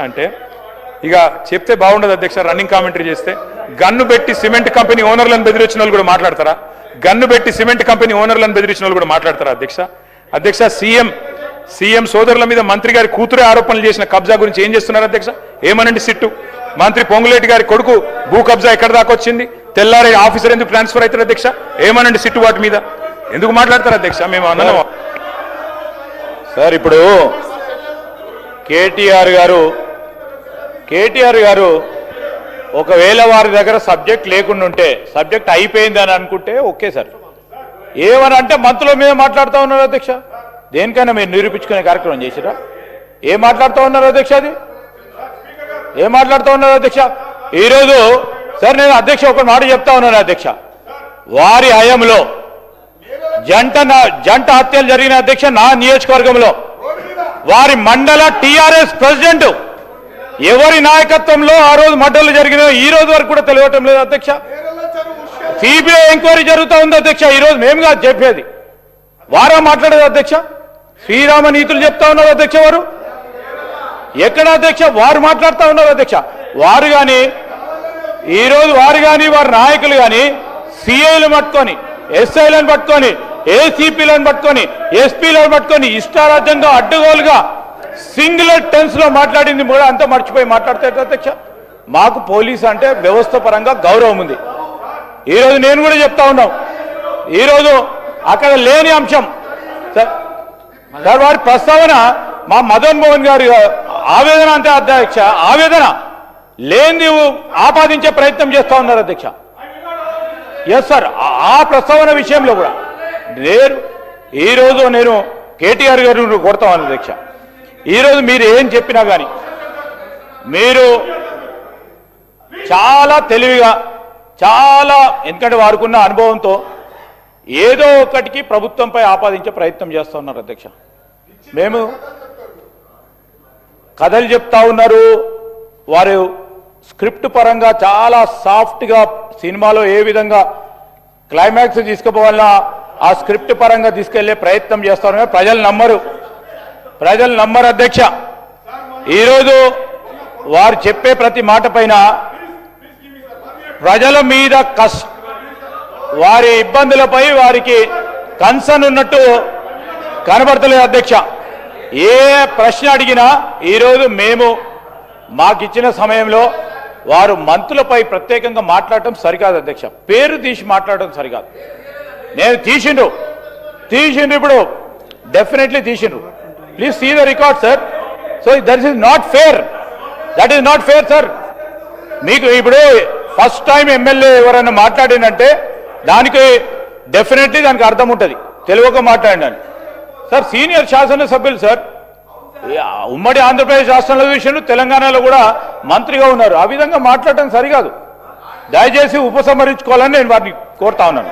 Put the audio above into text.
అంటే ఇక చెప్తే బాగుండదు అధ్యక్ష. రన్నింగ్ కామెంటరీ చేస్తే గన్ను పెట్టి సిమెంట్ కంపెనీ ఓనర్లను బెదిరించిన వాళ్ళు కూడా మాట్లాడతారా? గన్ను పెట్టి సిమెంట్ కంపెనీ ఓనర్లను బెదిరించిన వాళ్ళు కూడా మాట్లాడతారా అధ్యక్ష? అధ్యక్ష సీఎం సోదరుల మీద మంత్రి గారి కూతురే ఆరోపణలు చేసిన కబ్జా గురించి ఏం చేస్తున్నారు అధ్యక్ష? ఏమనండి సిట్టు? మంత్రి పొంగులేటి గారి కొడుకు భూ కబ్జా ఎక్కడ దాకా వచ్చింది? తెల్లారే ఆఫీసర్ ఎందుకు ట్రాన్స్ఫర్ అవుతారు అధ్యక్ష? ఏమనండి సిట్టు వాటి మీద ఎందుకు మాట్లాడతారు అధ్యక్ష? మేము అన్నాము సార్. ఇప్పుడు కేటీఆర్ గారు ఒకవేళ వారి దగ్గర సబ్జెక్ట్ లేకుండా ఉంటే, సబ్జెక్ట్ అయిపోయింది అని అనుకుంటే ఓకే సార్. ఏమని అంటే మంత్రుల మీద మాట్లాడుతూ ఉన్నారు అధ్యక్ష. దేనికైనా మీరు నిరూపించుకునే కార్యక్రమం చేసిరా? ఏం మాట్లాడుతూ ఉన్నారు అధ్యక్ష? అది ఏం మాట్లాడుతూ ఉన్నారు అధ్యక్ష? ఈరోజు సార్ నేను అధ్యక్ష ఒక మాట చెప్తా ఉన్నాను అధ్యక్ష. వారి హయాంలో జంట హత్యలు జరిగిన అధ్యక్ష నా నియోజకవర్గంలో వారి మండల టీఆర్ఎస్ ప్రెసిడెంట్ ఎవరి నాయకత్వంలో ఆ రోజు మర్డర్లు జరిగినాయో ఈ రోజు వరకు కూడా తెలియటం లేదు అధ్యక్ష. సిబిఐ ఎంక్వైరీ జరుగుతూ ఉంది అధ్యక్ష. ఈ రోజు మేము కాదు చెప్పేది, వారా మాట్లాడేది అధ్యక్ష. శ్రీరామ నీతులు చెప్తా ఉన్నారు అధ్యక్ష. వారు ఎక్కడ అధ్యక్ష? వారు మాట్లాడుతూ ఉన్నారు అధ్యక్ష. వారు కానీ ఈరోజు వారి నాయకులు కానీ సిఐలను పట్టుకొని, ఎస్ఐలను పట్టుకొని, ఏసీపీలను పట్టుకొని, ఎస్పీలను పట్టుకొని ఇష్టారాజ్యంగా అడ్డగోలుగా సింగులర్ టెన్స్ లో మాట్లాడింది కూడా అంతా మర్చిపోయి మాట్లాడతారు అధ్యక్ష. మాకు పోలీస్ అంటే వ్యవస్థ పరంగా గౌరవం ఉంది. ఈరోజు నేను కూడా చెప్తా ఉన్నాం, ఈరోజు అక్కడ లేని అంశం సార్ వారి ప్రస్తావన మా మదన్ మోహన్ గారి ఆవేదన అంతే అధ్యక్ష. ఆవేదన లేని ఆపాదించే ప్రయత్నం చేస్తా ఉన్నారు అధ్యక్ష. ఎస్ సార్, ఆ ప్రస్తావన విషయంలో కూడా ఈరోజు నేను కేటీఆర్ గారు కొడతా ఉన్నాను అధ్యక్ష. ఈరోజు మీరు ఏం చెప్పినా కానీ మీరు చాలా తెలివిగా, చాలా ఎందుకంటే వారికున్న అనుభవంతో ఏదో ఒకటికి ప్రభుత్వంపై ఆపాదించే ప్రయత్నం చేస్తూ ఉన్నారు అధ్యక్ష. మేము కథలు చెప్తా ఉన్నారు, వారు స్క్రిప్ట్ పరంగా చాలా సాఫ్ట్గా సినిమాలో ఏ విధంగా క్లైమాక్స్ తీసుకుపోవాలన్నా ఆ స్క్రిప్ట్ పరంగా తీసుకెళ్లే ప్రయత్నం చేస్తా ఉన్నారు. ప్రజలు నమ్మరు అధ్యక్ష. ఈరోజు వారు చెప్పే ప్రతి మాట పైన ప్రజల మీద వారి ఇబ్బందులపై వారికి కన్సర్న్ ఉన్నట్టు కనబడతలేదు అధ్యక్ష. ఏ ప్రశ్న అడిగినా ఈరోజు మేము మాకిచ్చిన సమయంలో వారు మంత్రులపై ప్రత్యేకంగా మాట్లాడటం సరికాదు అధ్యక్ష. పేరు తీసి మాట్లాడటం సరికాదు. నేను తీసిండ్రు ఇప్పుడు డెఫినెట్లీ తీసిండ్రు. Please see the record sir. So that is not fair sir. మీకు ఇప్పుడు ఫస్ట్ టైం ఎమ్మెల్యే ఎవరైనా మాట్లాడినంటే దానికి డెఫినెట్లీ దానికి అర్థం ఉంటుంది, తెలుగుగా మాట్లాడినాను సార్. సీనియర్ శాసనసభ్యులు సార్, ఉమ్మడి ఆంధ్రప్రదేశ్ రాష్ట్రంలో విషయంలో తెలంగాణలో కూడా మంత్రిగా ఉన్నారు. ఆ విధంగా మాట్లాడటం సరికాదు. దయచేసి ఉపసంహరించుకోవాలని నేను వారిని కోరుతా ఉన్నాను.